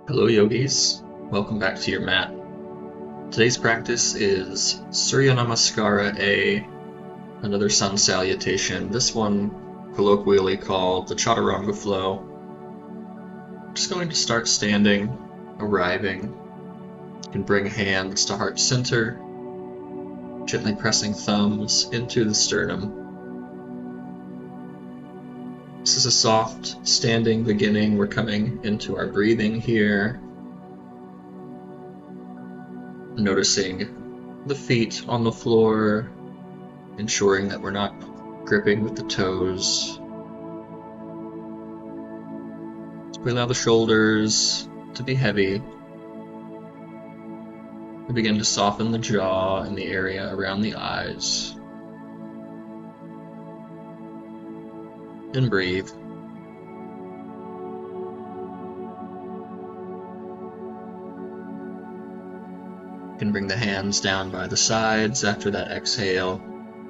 Hello yogis, welcome back to your mat. Today's practice is Surya Namaskara A, another sun salutation, this one colloquially called the Chaturanga flow. Just going to start standing, arriving. You can bring hands to heart center, gently pressing thumbs into the sternum. This is a soft standing beginning. We're coming into our breathing here. Noticing the feet on the floor, ensuring that we're not gripping with the toes. So we allow the shoulders to be heavy. We begin to soften the jaw and the area around the eyes. And breathe. You can bring the hands down by the sides after that exhale,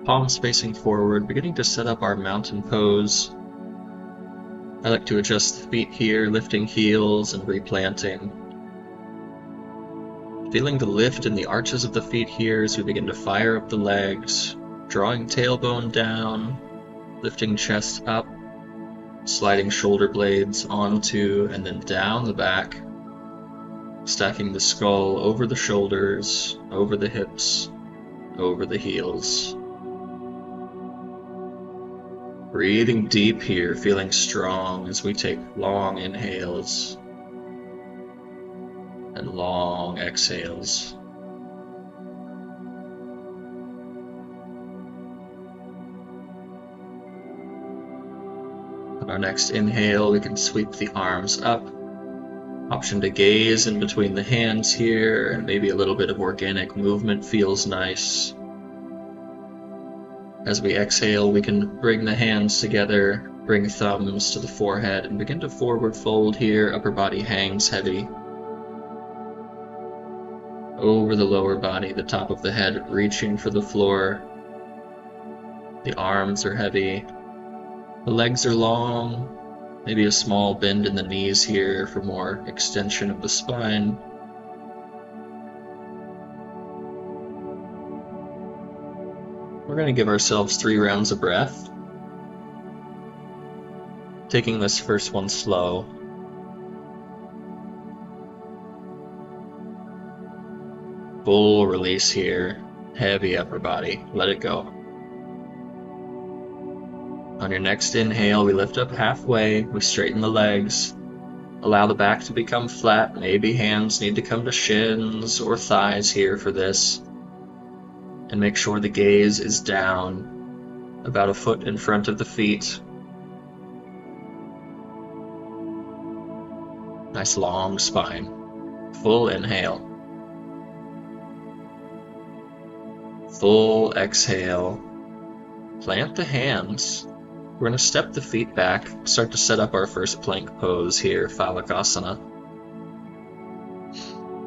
palms facing forward, beginning to set up our mountain pose. I like to adjust the feet here, lifting heels and replanting. Feeling the lift in the arches of the feet here as we begin to fire up the legs, drawing tailbone down, lifting chest up, sliding shoulder blades onto and then down the back, stacking the skull over the shoulders, over the hips, over the heels. Breathing deep here, feeling strong as we take long inhales and long exhales. On our next inhale, we can sweep the arms up. Option to gaze in between the hands here, and maybe a little bit of organic movement feels nice. As we exhale, we can bring the hands together, bring thumbs to the forehead, and begin to forward fold here. Upper body hangs heavy. Over the lower body, the top of the head reaching for the floor. The arms are heavy. The legs are long, maybe a small bend in the knees here for more extension of the spine. We're going to give ourselves 3 rounds of breath. Taking this first one slow. Full release here, heavy upper body, let it go. On your next inhale, we lift up halfway, we straighten the legs, allow the back to become flat, maybe hands need to come to shins or thighs here for this, and make sure the gaze is down, about a foot in front of the feet. Nice long spine, full inhale, full exhale, plant the hands. We're going to step the feet back, start to set up our first plank pose here, Phalakasana.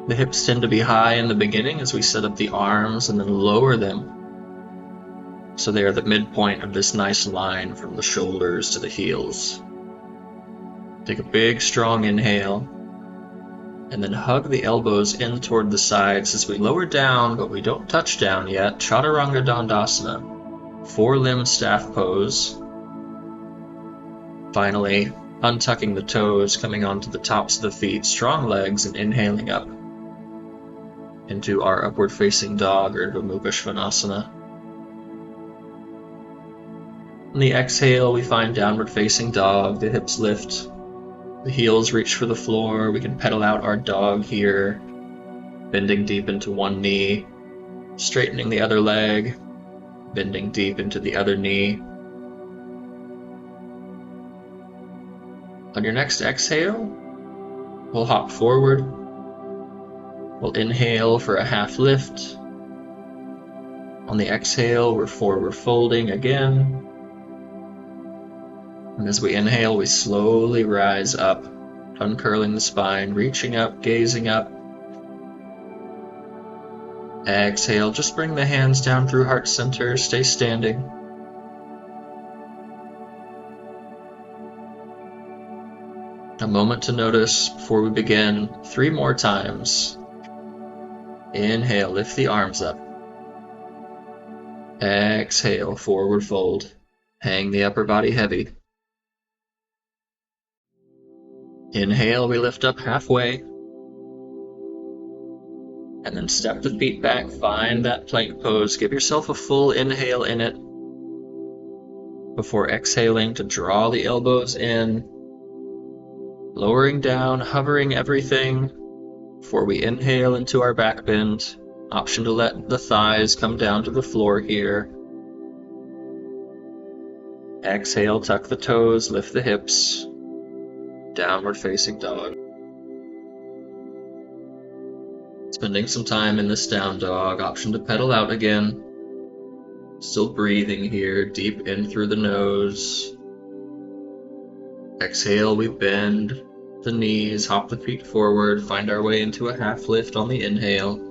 The hips tend to be high in the beginning as we set up the arms and then lower them, so they are the midpoint of this nice line from the shoulders to the heels. Take a big, strong inhale, and then hug the elbows in toward the sides as we lower down, but we don't touch down yet. Chaturanga Dandasana, 4-limb staff pose. Finally, untucking the toes, coming onto the tops of the feet, strong legs, and inhaling up into our upward facing dog or Urdhva Mukha Svanasana. On the exhale, we find downward facing dog, the hips lift, the heels reach for the floor. We can pedal out our dog here, bending deep into one knee, straightening the other leg, bending deep into the other knee. On your next exhale, we'll hop forward. We'll inhale for a half lift. On the exhale, we're forward folding again. And as we inhale, we slowly rise up, uncurling the spine, reaching up, gazing up. Exhale, just bring the hands down through heart center, stay standing. A moment to notice before we begin. 3 more times. Inhale, lift the arms up. Exhale, forward fold. Hang the upper body heavy. Inhale, we lift up halfway. And then step the feet back, find that plank pose. Give yourself a full inhale in it before exhaling to draw the elbows in. Lowering down, hovering everything before we inhale into our back bend. Option to let the thighs come down to the floor here. Exhale, tuck the toes, lift the hips. Downward facing dog. Spending some time in this down dog. Option to pedal out again. Still breathing here, deep in through the nose. Exhale, we bend the knees, hop the feet forward, find our way into a half lift on the inhale.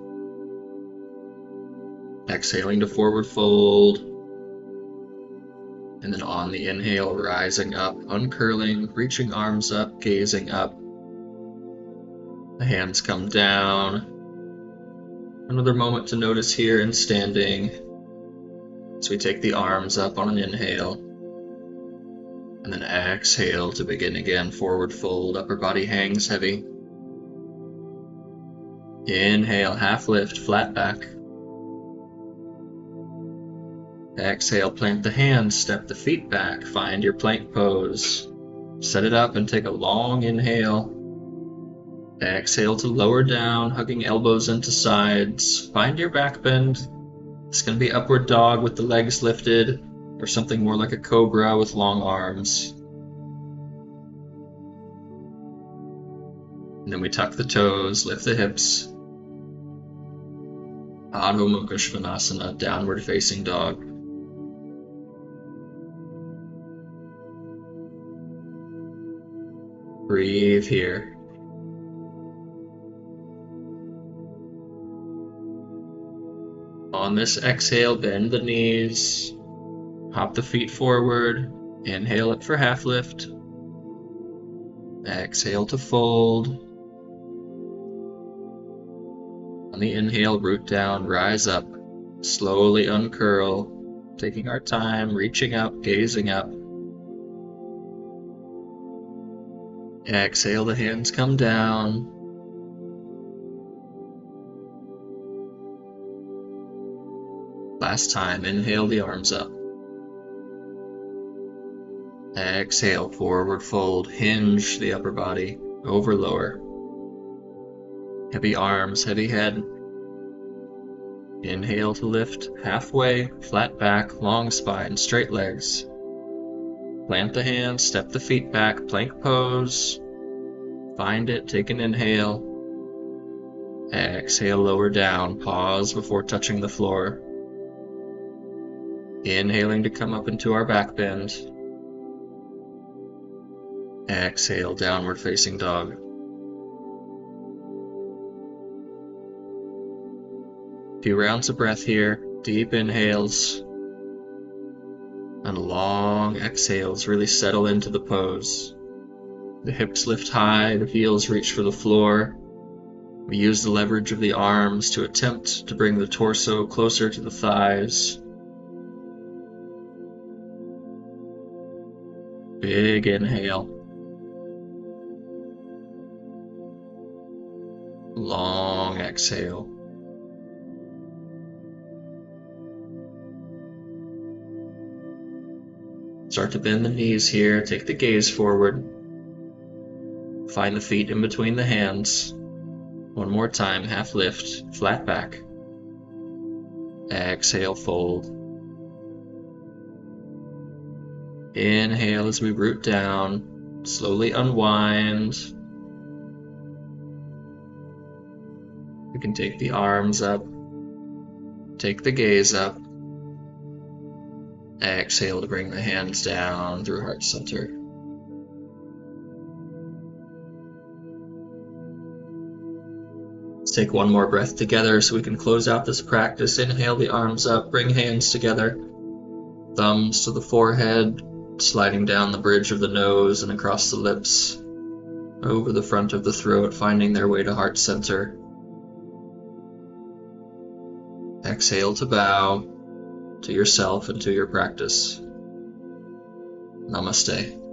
Exhaling to forward fold. And then on the inhale, rising up, uncurling, reaching arms up, gazing up. The hands come down. Another moment to notice here in standing. So we take the arms up on an inhale. And then exhale to begin again, forward fold, upper body hangs heavy. Inhale, half lift, flat back. Exhale, plant the hands, step the feet back, find your plank pose. Set it up and take a long inhale. Exhale to lower down, hugging elbows into sides. Find your back bend. It's going to be upward dog with the legs lifted, or something more like a cobra with long arms. And then we tuck the toes, lift the hips. Adho Mukha Svanasana, downward facing dog. Breathe here. On this exhale, bend the knees. Hop the feet forward. Inhale it for half lift. Exhale to fold. On the inhale, root down, rise up. Slowly uncurl. Taking our time, reaching up, gazing up. Exhale, the hands come down. Last time, inhale the arms up. Exhale, forward fold, hinge the upper body, over lower. Heavy arms, heavy head. Inhale to lift, halfway, flat back, long spine, straight legs. Plant the hands, step the feet back, plank pose. Find it, take an inhale. Exhale, lower down, pause before touching the floor. Inhaling to come up into our back bend. Exhale, downward facing dog. A few rounds of breath here, deep inhales. And long exhales, really settle into the pose. The hips lift high, the heels reach for the floor. We use the leverage of the arms to attempt to bring the torso closer to the thighs. Big inhale. Long exhale. Start to bend the knees here, take the gaze forward. Find the feet in between the hands. One more time, half lift, flat back. Exhale, fold. Inhale as we root down, slowly unwind. You can take the arms up, take the gaze up. Exhale to bring the hands down through heart center. Let's take one more breath together so we can close out this practice. Inhale the arms up, bring hands together. Thumbs to the forehead, sliding down the bridge of the nose and across the lips. over the front of the throat, finding their way to heart center. Exhale to bow to yourself and to your practice. Namaste.